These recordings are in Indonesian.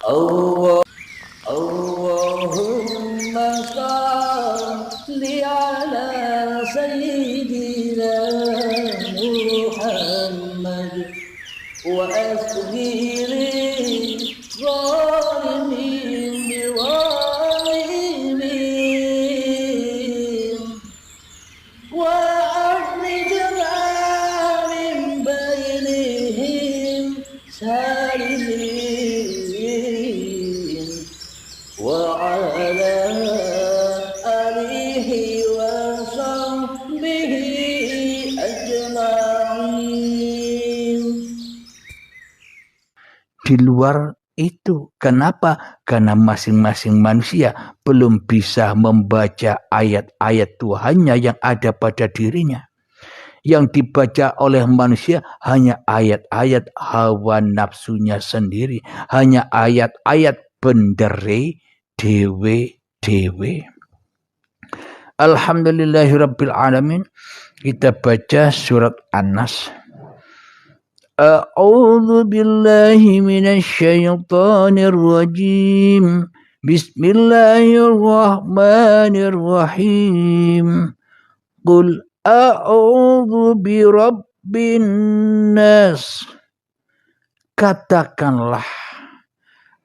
Allah Allahumma salli ala sayyidina Muhammad wa asghiri zalimin biwalimin wa akhrijna min bainihim salimin wa ala alihi wa sahbihi ajma'in. Di luar itu, kenapa? Karena masing-masing manusia belum bisa membaca ayat-ayat Tuhannya yang ada pada dirinya. Yang dibaca oleh manusia hanya ayat-ayat hawa nafsunya sendiri, hanya ayat-ayat bendere dewe-dewe. Alhamdulillahirabbil alamin. Kita baca surat An-Nas. A'udzu billahi minasy syaithanir rajim. Bismillahirrahmanirrahim. Qul a'udzu birabbin nas. Katakanlah,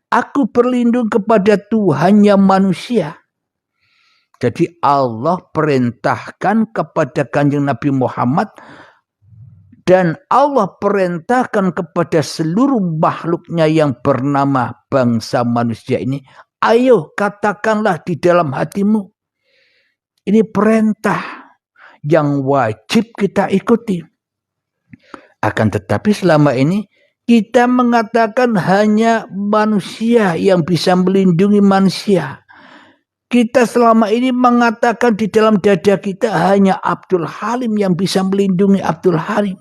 aku berlindung kepada Tuhannya manusia. Jadi Allah perintahkan kepada Kanjeng Nabi Muhammad dan Allah perintahkan kepada seluruh makhluknya yang bernama bangsa manusia ini. Ayo katakanlah di dalam hatimu. Ini perintah yang wajib kita ikuti. Akan tetapi selama ini kita mengatakan hanya manusia yang bisa melindungi manusia. Kita selama ini mengatakan di dalam dada kita hanya Abdul Halim yang bisa melindungi Abdul Halim.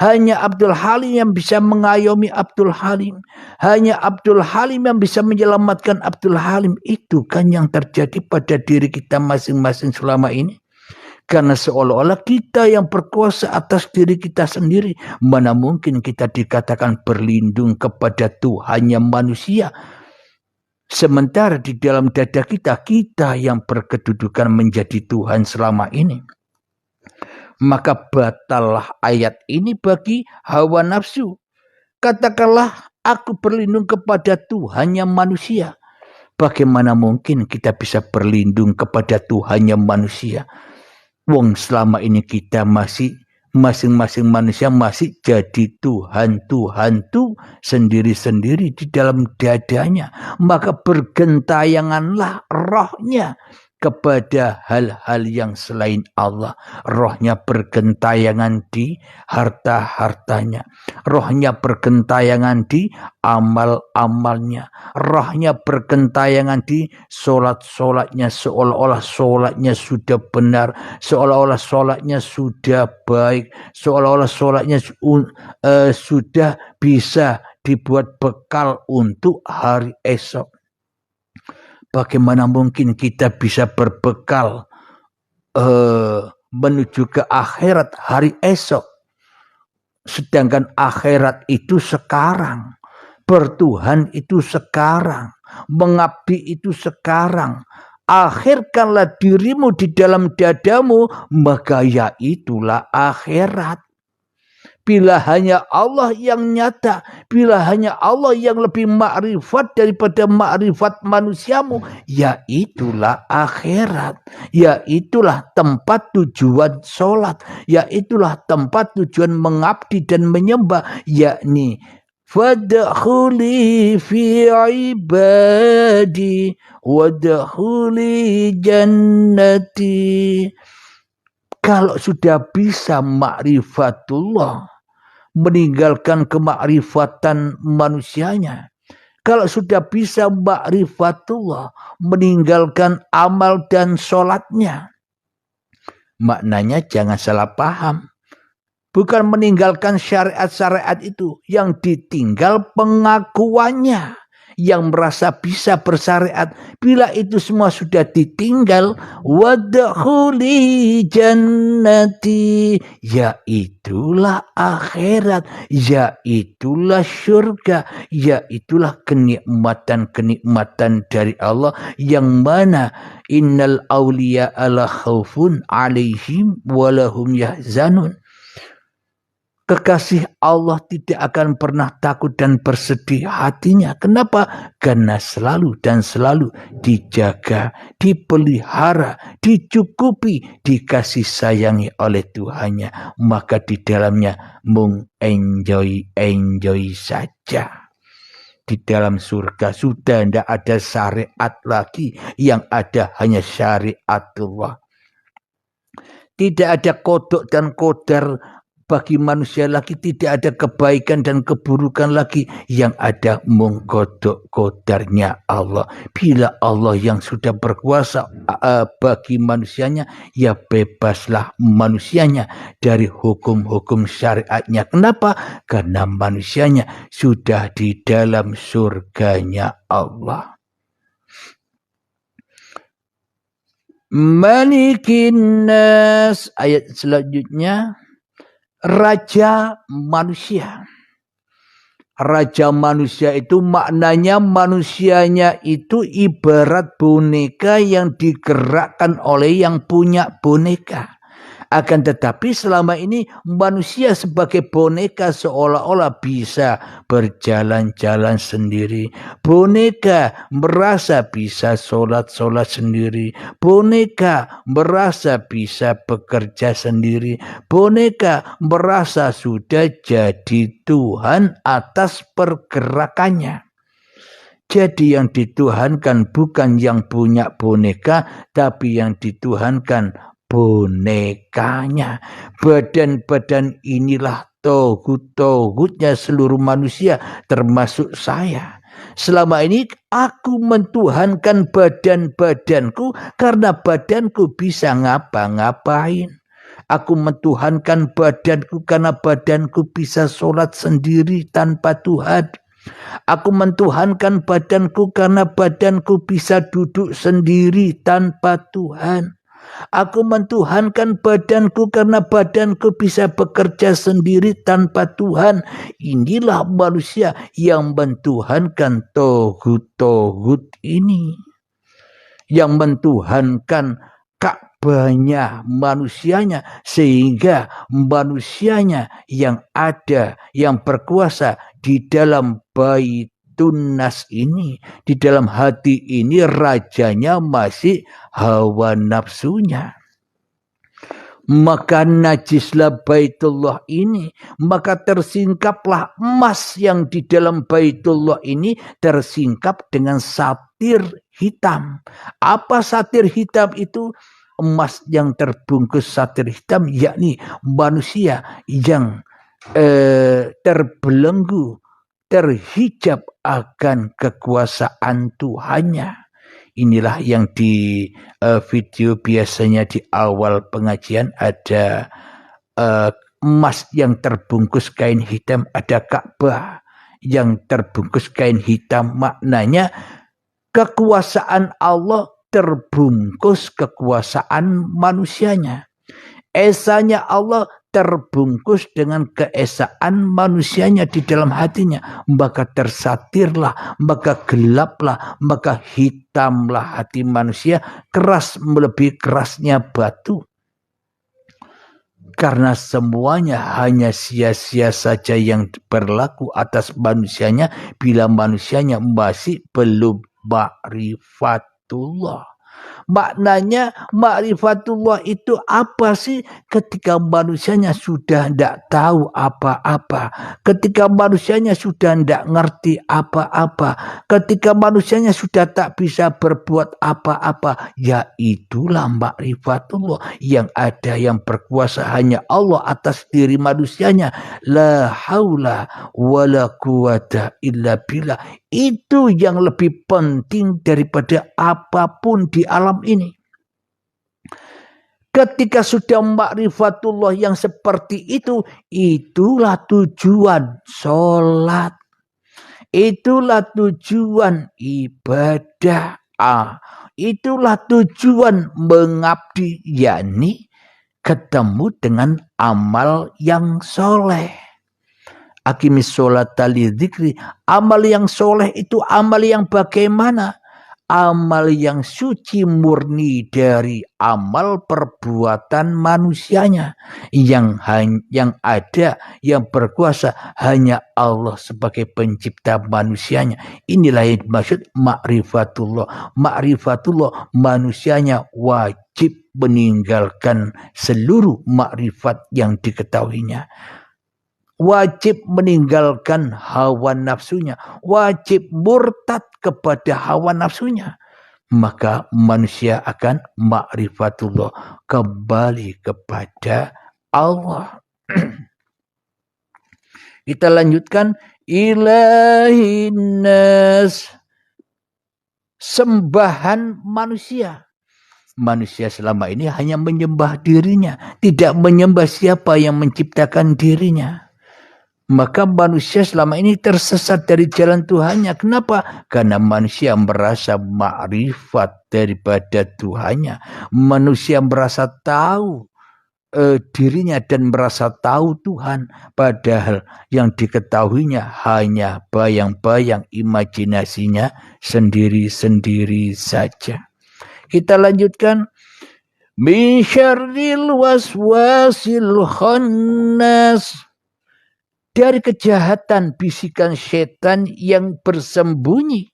Hanya Abdul Halim yang bisa mengayomi Abdul Halim. Hanya Abdul Halim yang bisa menyelamatkan Abdul Halim. Itu kan yang terjadi pada diri kita masing-masing selama ini. Karena seolah-olah kita yang berkuasa atas diri kita sendiri. Mana mungkin kita dikatakan berlindung kepada Tuhannya manusia. Sementara di dalam dada kita, kita yang berkedudukan menjadi Tuhan selama ini. Maka batallah ayat ini bagi hawa nafsu. Katakanlah, aku berlindung kepada Tuhannya manusia. Bagaimana mungkin kita bisa berlindung kepada Tuhannya manusia? Wong selama ini kita masing-masing manusia masih jadi Tuhan tuh sendiri-sendiri di dalam dadanya. Maka bergentayanganlah rohnya kepada hal-hal yang selain Allah. Rohnya bergentayangan di harta-hartanya. Rohnya bergentayangan di amal-amalnya. Rohnya bergentayangan di solat-solatnya. Seolah-olah solatnya sudah benar. Seolah-olah solatnya sudah baik. Seolah-olah solatnya sudah bisa dibuat bekal untuk hari esok. Bagaimana mungkin kita bisa berbekal menuju ke akhirat hari esok. Sedangkan akhirat itu sekarang. Bertuhan itu sekarang. Mengabdi itu sekarang. Akhirkanlah dirimu di dalam dadamu. Maka ya itulah akhirat. Bila hanya Allah yang nyata, bila hanya Allah yang lebih makrifat daripada makrifat manusiamu, ya itulah akhirat, ya itulah tempat tujuan sholat, ya itulah tempat tujuan mengabdi dan menyembah, yakni fadkhuli fi ibadi wadkhuli jannati. Kalau sudah bisa ma'rifatullah, meninggalkan kemakrifatan manusianya. Kalau sudah bisa ma'rifatullah, meninggalkan amal dan sholatnya. Maknanya jangan salah paham. Bukan meninggalkan syariat-syariat itu. Yang ditinggal pengakuannya. yang merasa bisa bersyariat. Bila itu semua sudah ditinggal, wadkhuli jannati, yaitulah akhirat, yaitulah syurga, yaitulah kenikmatan-kenikmatan dari Allah yang mana innal awliya ala khaufun alaihim walahum yahzanun. Kekasih Allah tidak akan pernah takut dan bersedih hatinya. Kenapa? Karena selalu dan selalu dijaga, dipelihara, dicukupi, dikasih sayangi oleh Tuhannya. Maka di dalamnya mung enjoy saja. Di dalam surga sudah tidak ada syariat lagi, yang ada hanya syariatullah. Tidak ada kodok dan kodar bagi manusia lagi, tidak ada kebaikan dan keburukan lagi, yang ada mung kodok kodarnya Allah. Bila Allah yang sudah berkuasa bagi manusianya, ya bebaslah manusianya dari hukum-hukum syariatnya. Kenapa? Karena manusianya sudah di dalam surganya Allah. Malikin nas, ayat selanjutnya, raja manusia. Raja manusia itu maknanya manusianya itu ibarat boneka yang digerakkan oleh yang punya boneka. Akan tetapi selama ini manusia sebagai boneka seolah-olah bisa berjalan-jalan sendiri. Boneka merasa bisa sholat-sholat sendiri. Boneka merasa bisa bekerja sendiri. Boneka merasa sudah jadi Tuhan atas pergerakannya. Jadi yang dituhankan bukan yang punya boneka, tapi yang dituhankan bonekanya. Badan-badan inilah togut-togutnya seluruh manusia, termasuk saya. Selama ini aku mentuhankan badan-badanku karena badanku bisa ngapa-ngapain. Aku mentuhankan badanku karena badanku bisa sholat sendiri tanpa Tuhan. Aku mentuhankan badanku karena badanku bisa duduk sendiri tanpa Tuhan. Aku mentuhankan badanku karena badanku bisa bekerja sendiri tanpa Tuhan. Inilah manusia yang mentuhankan togut-togut ini. Yang mentuhankan Ka'bahnya manusianya, sehingga manusianya yang ada, yang berkuasa di dalam Baitun-Nas ini, di dalam hati ini rajanya masih hawa nafsunya. Maka najislah Baitullah ini, maka tersingkaplah emas yang di dalam Baitullah ini tersingkap dengan satir hitam. Apa satir hitam itu? Emas yang terbungkus satir hitam, yakni manusia yang terbelenggu, terhijab akan kekuasaan Tuhannya. Inilah yang di video biasanya di awal pengajian ada emas yang terbungkus kain hitam, ada Ka'bah yang terbungkus kain hitam. Maknanya kekuasaan Allah terbungkus kekuasaan manusianya. Esanya Allah terbungkus dengan keesaan manusianya di dalam hatinya. Maka tersatirlah, maka gelaplah, maka hitamlah hati manusia, keras melebihi kerasnya batu. Karena semuanya hanya sia-sia saja yang berlaku atas manusianya bila manusianya masih belum ma'rifatullah. Maknanya ma'rifatullah itu apa sih? Ketika manusianya sudah tidak tahu apa-apa, ketika manusianya sudah tidak ngerti apa-apa, ketika manusianya sudah tak bisa berbuat apa-apa, ya itulah ma'rifatullah. Yang ada, yang berkuasa hanya Allah atas diri manusianya. La haula wala quwata illa billah. Itu yang lebih penting daripada apapun di alam ini. Ketika sudah ma'rifatullah yang seperti itu, itulah tujuan sholat. Itulah tujuan ibadah. Itulah tujuan mengabdi, yakni ketemu dengan amal yang soleh. Aqimis sholata lidzikri. Amal yang soleh itu amal yang bagaimana? Amal yang suci murni dari amal perbuatan manusianya, yang ada, yang berkuasa hanya Allah sebagai pencipta manusianya. Inilah yang dimaksud ma'rifatullah. Ma'rifatullah, manusianya wajib meninggalkan seluruh makrifat yang diketahuinya. Wajib meninggalkan hawa nafsunya, wajib murtad kepada hawa nafsunya. Maka manusia akan ma'rifatullah, kembali kepada Allah. Kita lanjutkan. Ilahin nas, sembahan manusia. Manusia selama ini hanya menyembah dirinya, tidak menyembah siapa yang menciptakan dirinya. Maka manusia selama ini tersesat dari jalan Tuhannya. Kenapa? Karena manusia merasa makrifat daripada Tuhannya. Manusia merasa tahu dirinya dan merasa tahu Tuhan. Padahal yang diketahuinya hanya bayang-bayang imajinasinya sendiri-sendiri saja. Kita lanjutkan. Min syarril waswasil khannas. Dari kejahatan bisikan setan yang bersembunyi.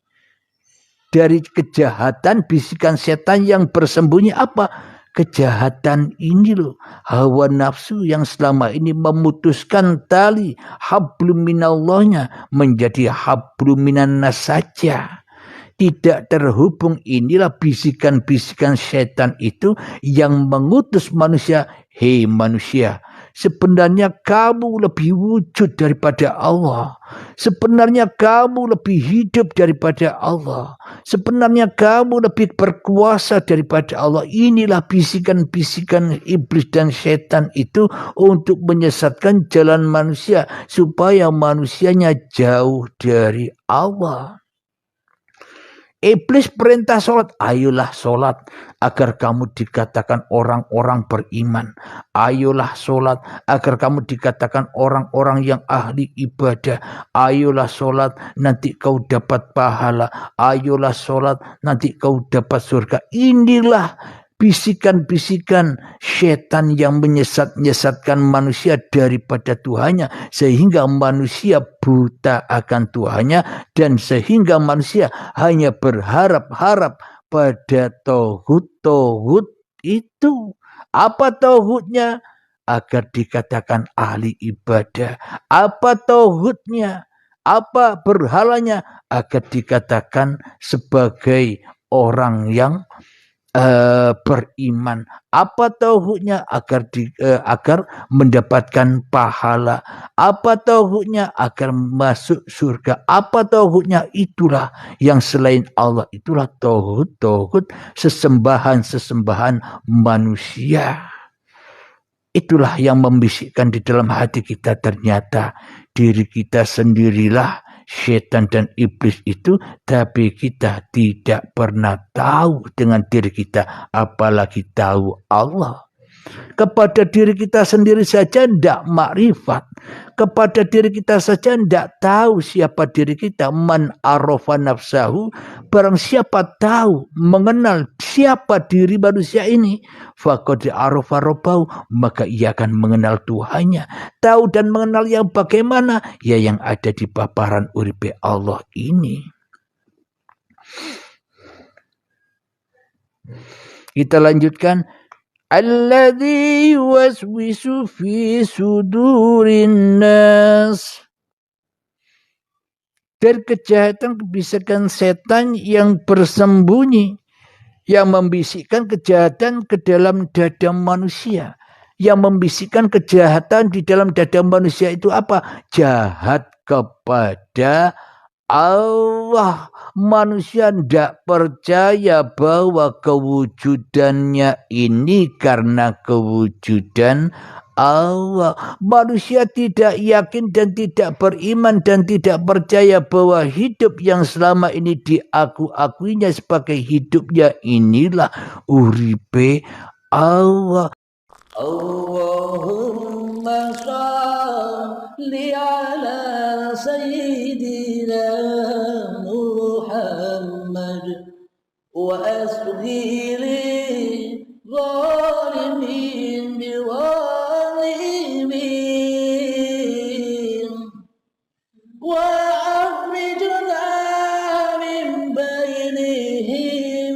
Dari kejahatan bisikan setan yang bersembunyi apa? Kejahatan ini loh. Hawa nafsu yang selama ini memutuskan tali hablum minallahnya menjadi hablum minannas saja. Tidak terhubung, inilah bisikan-bisikan setan itu yang mengutus manusia. Hei manusia, sebenarnya kamu lebih wujud daripada Allah. Sebenarnya kamu lebih hidup daripada Allah. Sebenarnya kamu lebih berkuasa daripada Allah. Inilah bisikan-bisikan iblis dan setan itu untuk menyesatkan jalan manusia supaya manusianya jauh dari Allah. Iblis perintah sholat, ayolah sholat agar kamu dikatakan orang-orang beriman. Ayolah sholat agar kamu dikatakan orang-orang yang ahli ibadah. Ayolah sholat nanti kau dapat pahala. Ayolah sholat nanti kau dapat surga. Inilah bisikan-bisikan setan yang menyesatkan manusia daripada Tuhannya, sehingga manusia buta akan Tuhannya, dan sehingga manusia hanya berharap-harap pada tauhid itu. Apa tauhidnya? Agar dikatakan ahli ibadah. Apa tauhidnya? Apa berhalanya? Agar dikatakan sebagai orang yang beriman. Apa tauhidnya? Agar mendapatkan pahala. Apa tauhidnya? Agar masuk surga. Apa tauhidnya? Itulah yang selain Allah. Itulah tauhid sesembahan manusia. Itulah yang membisikkan di dalam hati kita, ternyata diri kita sendirilah setan dan iblis itu, tapi kita tidak pernah tahu dengan diri kita, apalagi tahu Allah. Kepada diri kita sendiri saja tidak makrifat. Kepada diri kita saja tidak tahu siapa diri kita. Man arafa nafsahu, barang siapa tahu, mengenal siapa diri manusia ini, faqad arafa rabbahu, maka ia akan mengenal Tuhannya. Tahu dan mengenal yang bagaimana? Ya yang ada di paparan uripe Allah ini. Kita lanjutkan. Alladzi yuwaswisu fi sudurin nas. Dari kejahatan kebisikan setan yang bersembunyi, yang membisikkan kejahatan ke dalam dada manusia. Yang membisikkan kejahatan di dalam dada manusia itu apa? Jahat kepada Allah. Manusia tidak percaya bahwa kewujudannya ini karena kewujudan Allah. Manusia tidak yakin dan tidak beriman dan tidak percaya bahwa hidup yang selama ini diaku-akuinya sebagai hidupnya inilah uripe Allah. Allahumma salli ala Sayyidina Muhammad wa asghiri zalimin biwalimin wa akhrijna min bainihim